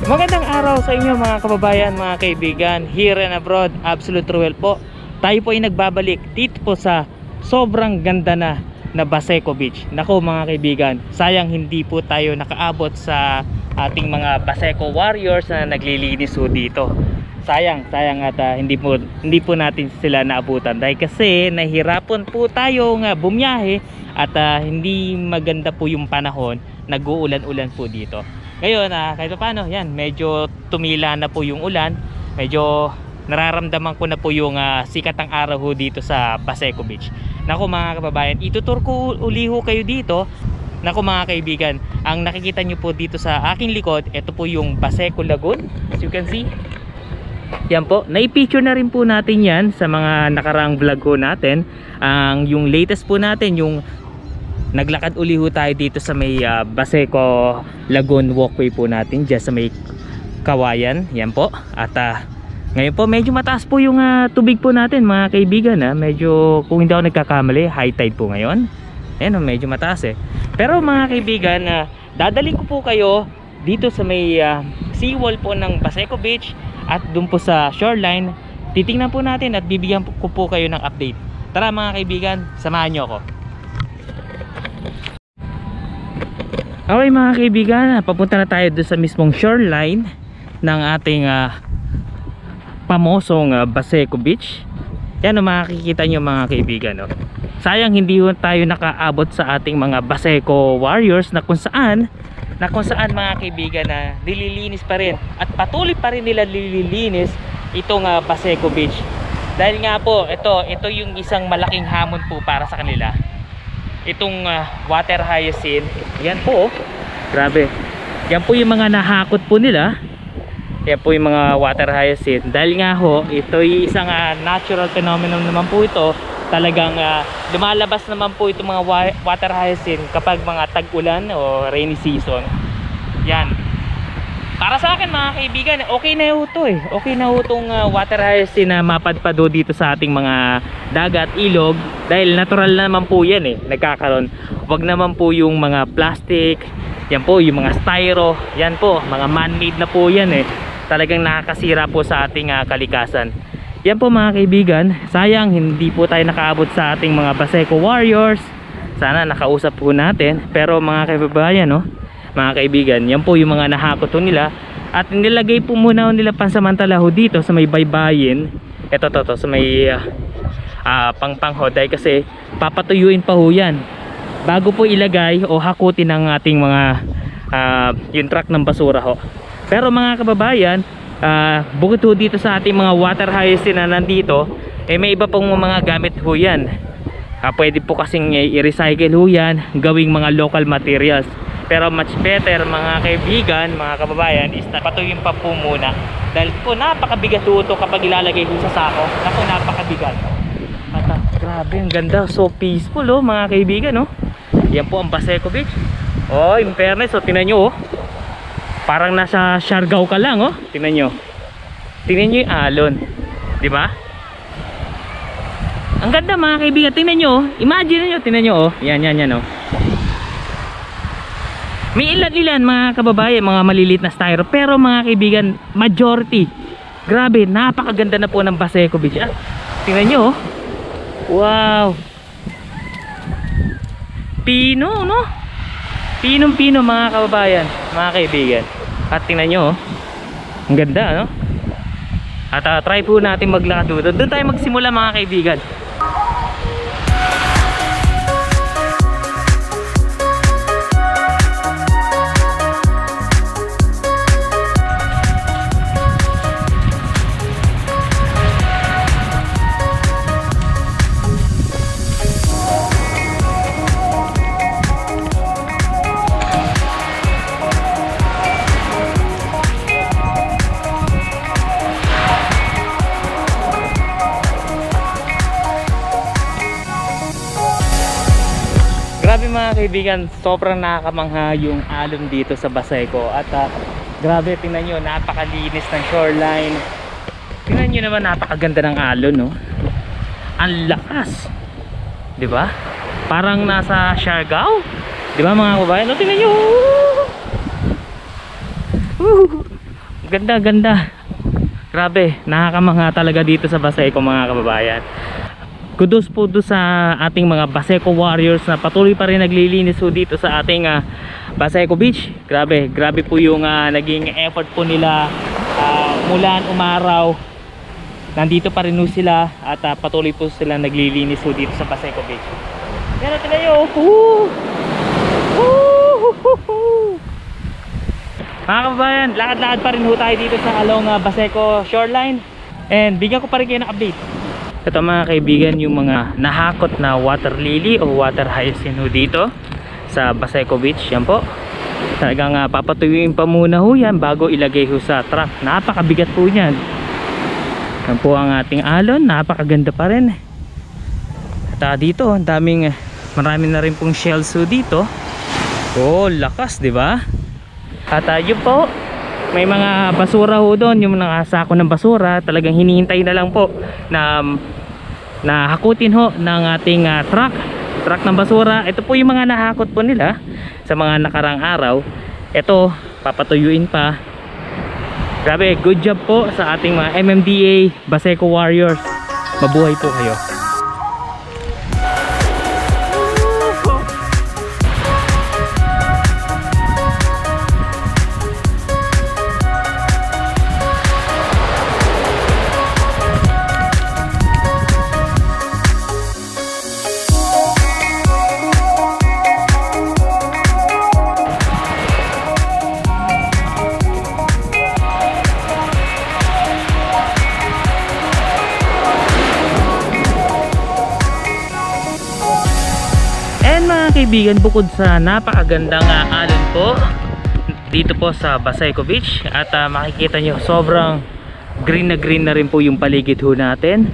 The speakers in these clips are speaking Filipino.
Magandang araw sa inyo mga kababayan, mga kaibigan, here and abroad, Absolute Ruel po. Tayo po ay nagbabalik dito po sa sobrang ganda na Baseco Beach. Nako mga kaibigan, sayang hindi po tayo nakaabot sa ating mga Baseco warriors na naglilinis po dito. Sayang at hindi po natin sila naabutan dahil kasi nahihirapan po tayo nga bumiyahe at hindi maganda po yung panahon, nag-uulan-ulan po dito. Ngayon kahit paano, yan, medyo tumila na po yung ulan, medyo nararamdaman ko na po yung sikat ng araw ho dito sa Baseco Beach. Nako mga kababayan, itutur ko uli ho kayo dito. Nako mga kaibigan, ang nakikita nyo po dito sa aking likod, ito po yung Baseco Lagoon, as you can see. Yan po, naipicture na rin po natin yan sa mga nakaraang vlog ko natin. Yung latest po natin, yung naglakad uli ho tayo dito sa may Baseco Lagoon walkway po natin, dyan sa may Kawayan. Yan po. At ngayon po medyo mataas po yung tubig po natin mga kaibigan. Medyo, kung hindi ako nagkakamali, high tide po ngayon. Ayan, medyo mataas eh. Pero mga kaibigan, dadalhin ko po kayo dito sa may seawall po ng Baseco Beach at dun po sa shoreline. Titingnan po natin at bibigyan ko po kayo ng update. Tara mga kaibigan, samahan nyo ako. Okay mga kaibigan, papunta na tayo doon sa mismong shoreline ng ating pamosong Baseco Beach. Yan ang makikita nyo mga kaibigan, no? Sayang hindi tayo nakaabot sa ating mga Baseco warriors na kung saan mga kaibigan na nililinis pa rin at patuloy pa rin nila nililinis itong Baseco Beach. Dahil nga po ito yung isang malaking hamon po para sa kanila. Itong water hyacinth, yan po, grabe, yan po yung mga nahakot po nila. Yan po yung mga water hyacinth. Dahil nga ho, ito yung isang natural phenomenon naman po ito. Talagang lumalabas naman po itong mga water hyacinth kapag mga tag-ulan o rainy season. Yan, para sa akin mga kaibigan, okay na ho ito eh. Okay na ho itong water hyacinth na mapadpado dito sa ating mga dagat, ilog. Dahil natural naman po yan eh, nagkakaroon. Wag naman po yung mga plastic, yan po yung mga styro, yan po, mga man-made na po yan eh. Talagang nakakasira po sa ating kalikasan. Yan po mga kaibigan, sayang hindi po tayo nakaabot sa ating mga Baseco warriors. Sana nakausap po natin. Pero mga kababayan, no, mga kaibigan, yan po yung mga nahakot nila. At nilagay po muna nila pansamantala ho dito sa may baybayin. Ito sa may pangpangho, dahil kasi papatuyuin pa ho yan bago po ilagay o hakutin ng ating mga yung truck ng basura ho. Pero mga kababayan, bukod ho dito sa ating mga water hyacinth na nandito, may iba pong mga gamit ho yan. Pwede po kasing i-recycle ho yan, gawing mga local materials. Pero much better mga kaibigan, mga kababayan, is patuyuin pa po muna. Dahil po napakabigat ho ito kapag ilalagay ho sa sako. Naku, napakabigat. At grabe, ang ganda, so peaceful mga kaibigan, no? Yan po ang Baseco Beach. Oh, in fairness, tingnan nyo parang nasa Siargao ka lang, tingnan nyo yung alon, di ba? Ang ganda mga kaibigan, tingnan nyo, imagine nyo, tingnan nyo yan may ilan mga kababayan, mga maliliit na styro, pero mga kaibigan, majority, grabe, napakaganda na po ng Baseco Beach. Tingnan nyo, wow, pino, no? Pinong-pino mga kababayan, mga kaibigan. At tingnan nyo, ang ganda, no? At try po natin maglakad doon tayo magsimula mga kaibigan. Grabe mga kaibigan, sobrang nakakamangha yung alon dito sa Baseco. At grabe, tingnan nyo, napakalinis ng shoreline. Tingnan nyo naman, napakaganda ng alon, no? Ang lakas, di ba? Parang nasa Siargao, di ba mga kababayan? No, tingnan nyo, Ganda, ganda. Grabe, nakakamangha talaga dito sa Baseco mga kababayan. Kudos po doon sa ating mga Baseco warriors na patuloy pa rin naglilinis po dito sa ating Baseco Beach. Grabe, grabe po yung naging effort po nila mulan umaraw. Nandito pa rin po sila at patuloy po sila naglilinis po dito sa Baseco Beach. Yan natin kayo. Mga kababayan, lakad-lakad pa rin po tayo dito sa along Baseco shoreline. And bigyan ko pa rin kayo ng update. Ito mga kaibigan, yung mga nahakot na water lily o water hyacinth dito sa Baseco Beach. Yan po, talagang papatuyuin pa muna ho yan bago ilagay ho sa truck. Napakabigat po yan. Yan po ang ating alon, napakaganda pa rin. At dito, ang daming, marami na rin pong shells ho dito. Oh, lakas, di ba? At yun po, may mga basura ho doon, yung mga sako ng basura, talagang hinihintay na lang po na hakutin ho ng ating truck ng basura. Ito po yung mga nahakot po nila sa mga nakarang araw. Ito, papatuyuin pa. Grabe, good job po sa ating mga MMDA Baseco warriors. Mabuhay po kayo. Kaibigan, bukod sa napakagandang alon po dito po sa Baseco Beach at makikita nyo sobrang green na rin po yung paligid ho natin.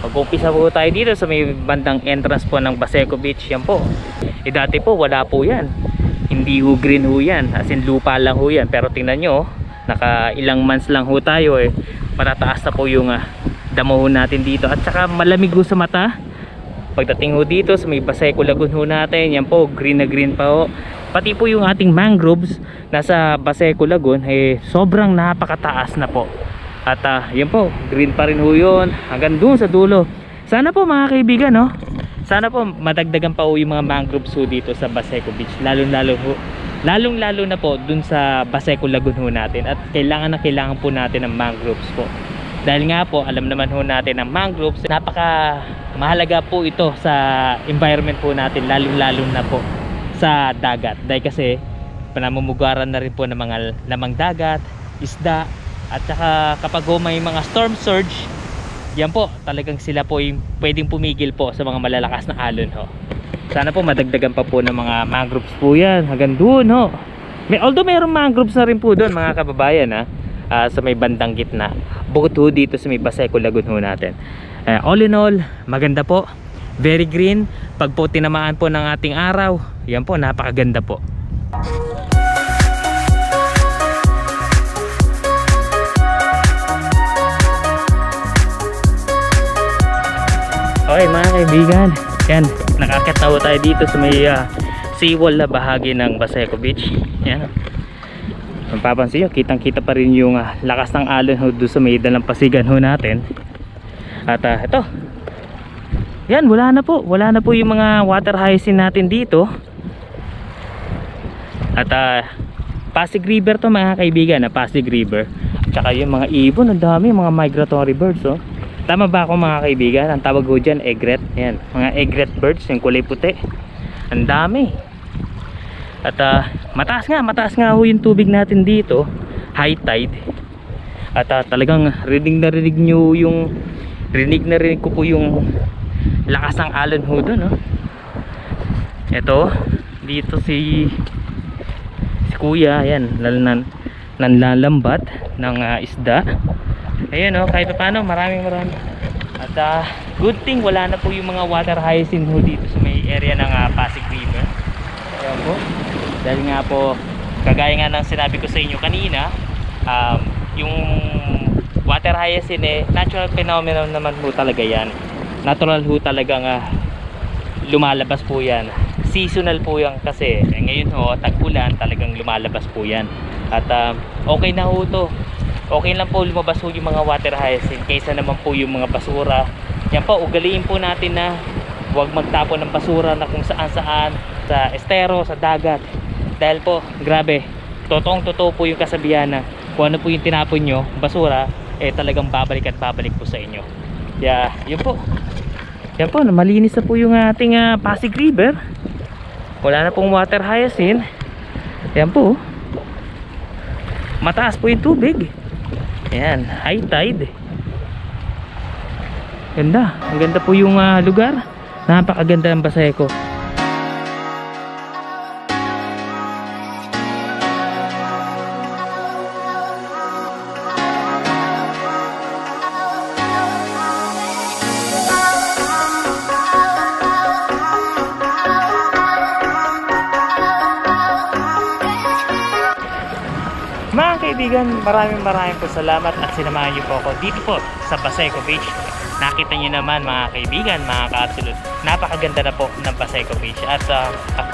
Mag-umpisa po tayo dito sa may bandang entrance po ng Baseco Beach. Yan po, dati po wala po yan, hindi ho green ho yan, as in lupa lang ho yan. Pero tingnan nyo, naka ilang months lang ho tayo matataas na po yung damo ho natin dito. At saka malamig ho sa mata pagdating ho dito sa may Baseco Lagoon ho natin. Yan po, green na green pa ho. Pati po yung ating mangroves nasa Baseco Lagoon sobrang napakataas na po. At yan po, green pa rin ho yun hanggang doon sa dulo. Sana po mga kaibigan, no? Sana po madagdagan pa ho yung mga mangroves ho dito sa Baseco Beach. Lalong lalo na po dun sa Baseco Lagoon ho natin. At kailangan po natin ng mangroves po. Dahil nga po, alam naman ho natin ng mangroves, napaka mahalaga po ito sa environment po natin, lalong na po sa dagat. Dahil kasi panamumugaran na rin po ng mga lamang dagat, isda, at saka kapag may mga storm surge, yan po, talagang sila po yung pwedeng pumigil po sa mga malalakas na alon ho. Sana po madagdagan pa po ng mga mangroves po yan hanggang doon ho. Although mayroong mangroves na rin po doon mga kababayan sa may bandang gitna, bukod ho dito sa may Baseco Lagoon ho natin. All in all, maganda po, very green. Pag po tinamaan po ng ating araw, yan po, napakaganda po. Okay mga kaibigan, yan, nakakit na po tayo dito sa may seawall na bahagi ng Baseco Beach. Yan, mapapansin nyo, kitang kita pa rin yung lakas ng alon ho doon sa may dalampasigan ho natin. At ito, yan, wala na po yung mga water hyacinth natin dito. At Pasig River to mga kaibigan, Pasig River. At saka yung mga ibon, ang dami, mga migratory birds oh. Tama ba ako mga kaibigan? Ang tawag ko dyan, egret. Yan, mga egret birds, yung kulay puti. Ang dami. At mataas nga ho yung tubig natin dito, high tide. At talagang rinig na rinig ko po yung lakas ng alon ho doon oh. Ito dito si kuya, yan, nanlalambat ng isda. Ayan oh, kahit paano maraming. At good thing wala na po yung mga water hyacinth ho dito sa may area ng Pasig River. Ayan po, dahil nga po, kagaya nga ng sinabi ko sa inyo kanina, yung water hyacinth natural phenomenon naman po talaga yan. Natural ho talagang lumalabas po yan. Seasonal po yan kasi ngayon ho, tag-ulan, talagang lumalabas po yan. At okay na ho to. Okay lang po lumabas po yung mga water hyacinth kaysa naman po yung mga basura. Yan po, ugaliin po natin na huwag magtapon ng basura na kung saan saan, sa estero, sa dagat. Dahil po, grabe, totoo po yung kasabihan na kung ano po yung tinapon nyo, basura, talagang babalik at babalik po sa inyo. Kaya, yun po. Yan po, malinis na po yung ating Pasig River. Wala na pong water hyacinth. Yan po. Mataas po yung tubig. Ayan, high tide. Ganda, ang ganda po yung lugar. Napakaganda ng Baseco. Mga kaibigan, maraming po salamat at sinamahan niyo po ako dito po sa Baseco Beach. Nakita niyo naman mga kaibigan, mga ka-absolute, napakaganda na po ng Baseco Beach. At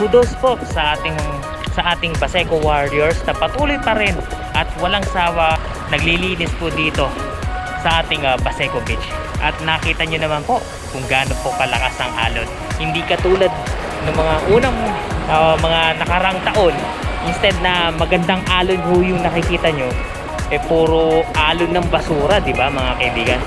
kudos po sa ating Baseco Warriors na patuloy pa rin at walang sawa naglilinis po dito sa ating Baseco Beach. At nakita niyo naman po kung gaano po kalakas ang alon. Hindi katulad ng mga unang mga nakarang taon. Instead na magandang alon ho yung nakikita nyo, puro alon ng basura, di ba mga kaibigan?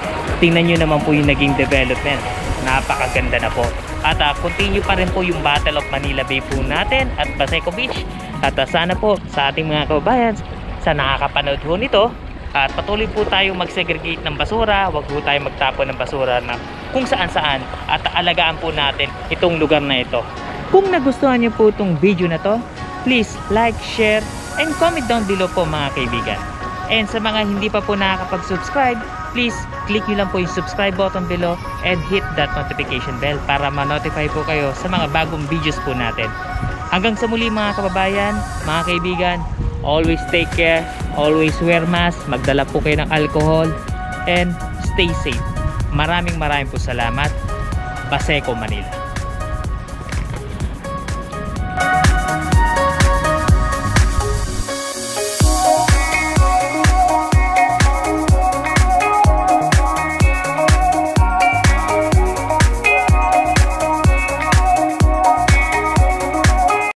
Tingnan nyo naman po yung naging development. Napakaganda na po. At continue pa rin po yung Battle of Manila Bay po natin at Baseco Beach. At sana po sa ating mga kababayan sa nakakapanood ho nito, at patuloy po tayong mag-segregate ng basura. Huwag po tayong magtapon ng basura na kung saan saan, at alagaan po natin itong lugar na ito. Kung nagustuhan nyo po itong video na to, please like, share, and comment down below po mga kaibigan. And sa mga hindi pa po nakakapag-subscribe, please click nyo lang po yung subscribe button below and hit that notification bell para ma-notify po kayo sa mga bagong videos po natin. Hanggang sa muli mga kababayan, mga kaibigan, always take care, always wear mask, magdala po kayo ng alcohol, and stay safe. Maraming po salamat. Baseco, Manila.